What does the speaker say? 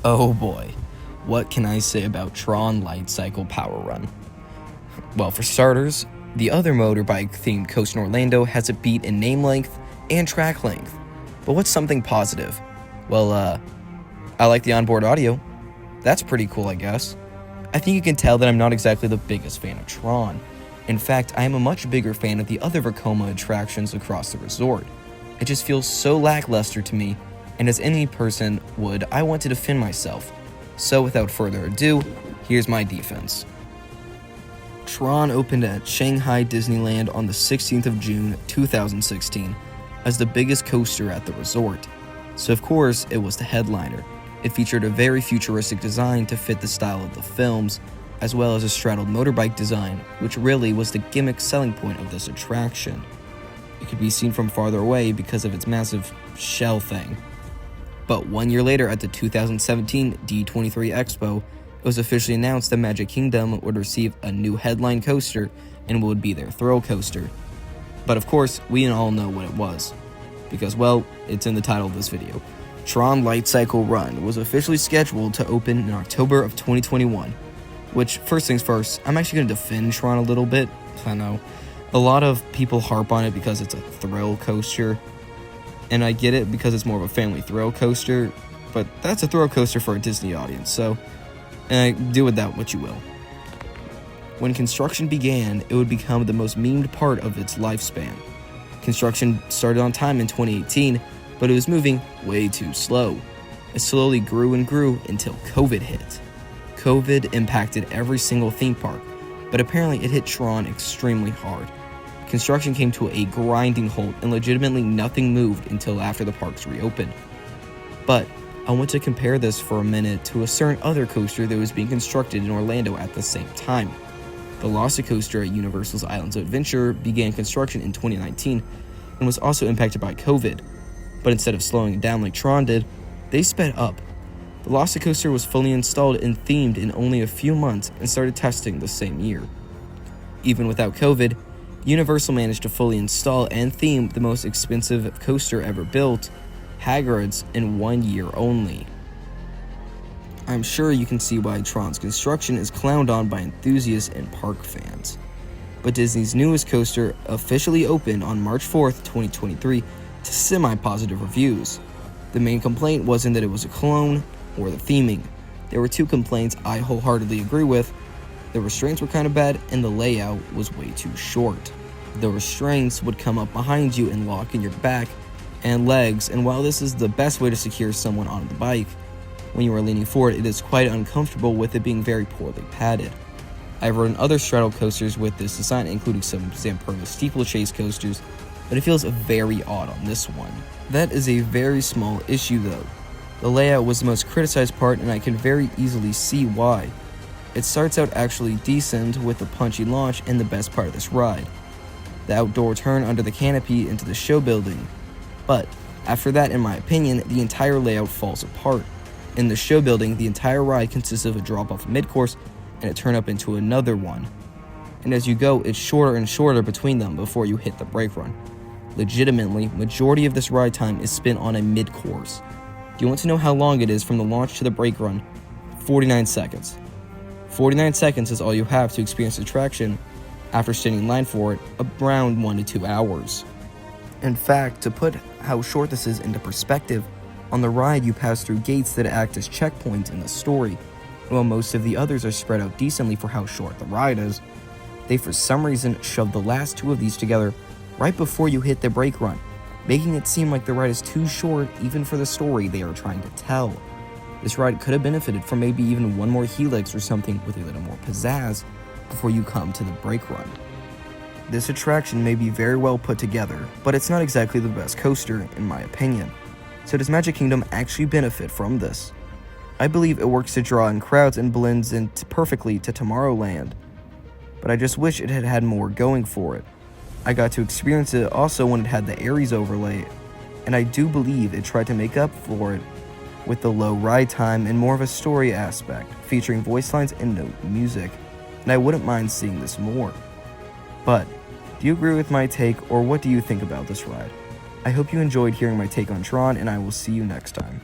Oh boy, what can I say about Tron Lightcycle Power Run? Well, for starters, the other motorbike-themed coaster in Orlando has a beat in name length and track length. But what's something positive? Well, I like the onboard audio. That's pretty cool, I guess. I think you can tell that I'm not exactly the biggest fan of Tron. In fact, I am a much bigger fan of the other Vekoma attractions across the resort. It just feels so lackluster to me, and as any person would, I want to defend myself. So without further ado, here's my defense. Tron opened at Shanghai Disneyland on the 16th of June 2016 as the biggest coaster at the resort. So of course, it was the headliner. It featured a very futuristic design to fit the style of the films, as well as a straddled motorbike design, which really was the gimmick selling point of this attraction. It could be seen from farther away because of its massive shell thing. But 1 year later at the 2017 D23 Expo, it was officially announced that Magic Kingdom would receive a new headline coaster and would be their thrill coaster. But of course, we all know what it was. Because, well, it's in the title of this video. Tron Lightcycle Run was officially scheduled to open in October of 2021. Which, first things first, I'm actually going to defend Tron a little bit. I know a lot of people harp on it because it's a thrill coaster. And I get it because it's more of a family thrill coaster. But that's a thrill coaster for a Disney audience, so do with that what you will. When construction began, it would become the most memed part of its lifespan. Construction started on time in 2018, but it was moving way too slow. It slowly grew and grew until COVID hit. COVID impacted every single theme park, but apparently it hit Tron extremely hard. Construction came to a grinding halt and legitimately nothing moved until after the parks reopened. But I want to compare this for a minute to a certain other coaster that was being constructed in Orlando at the same time. The Velocicoaster at Universal's Islands of Adventure began construction in 2019 and was also impacted by COVID. But instead of slowing down like Tron did, they sped up. The Velocicoaster was fully installed and themed in only a few months and started testing the same year. Even without COVID, Universal managed to fully install and theme the most expensive coaster ever built, Hagrid's, in 1 year only. I'm sure you can see why Tron's construction is clowned on by enthusiasts and park fans. But Disney's newest coaster officially opened on March 4th, 2023 to semi-positive reviews. The main complaint wasn't that it was a clone or the theming. There were two complaints I wholeheartedly agree with. The restraints were kind of bad and the layout was way too short. The restraints would come up behind you and lock in your back and legs, and while this is the best way to secure someone on the bike, when you are leaning forward, it is quite uncomfortable with it being very poorly padded. I've ridden other straddle coasters with this design, including some Zamperla steeplechase coasters, but it feels very odd on this one. That is a very small issue though. The layout was the most criticized part, and I can very easily see why. It starts out actually decent with a punchy launch and the best part of this ride, the outdoor turn under the canopy into the show building. But after that, in my opinion, the entire layout falls apart. In the show building, the entire ride consists of a drop-off mid-course and a turn-up into another one. And as you go, it's shorter and shorter between them before you hit the brake run. Legitimately, majority of this ride time is spent on a mid-course. Do you want to know how long it is from the launch to the brake run? 49 seconds. 49 seconds is all you have to experience the attraction after standing in line for it, around 1 to 2 hours. In fact, to put how short this is into perspective, on the ride you pass through gates that act as checkpoints in the story. While most of the others are spread out decently for how short the ride is, they for some reason shoved the last two of these together right before you hit the brake run, making it seem like the ride is too short even for the story they are trying to tell. This ride could have benefited from maybe even one more helix or something with a little more pizzazz before you come to the brake run. This attraction may be very well put together, but it's not exactly the best coaster in my opinion. So does Magic Kingdom actually benefit from this? I believe it works to draw in crowds and blends in perfectly to Tomorrowland, but I just wish it had had more going for it. I got to experience it also when it had the Aries overlay, and I do believe it tried to make up for it with the low ride time and more of a story aspect, featuring voice lines and no music, and I wouldn't mind seeing this more. But do you agree with my take, or what do you think about this ride? I hope you enjoyed hearing my take on Tron, and I will see you next time.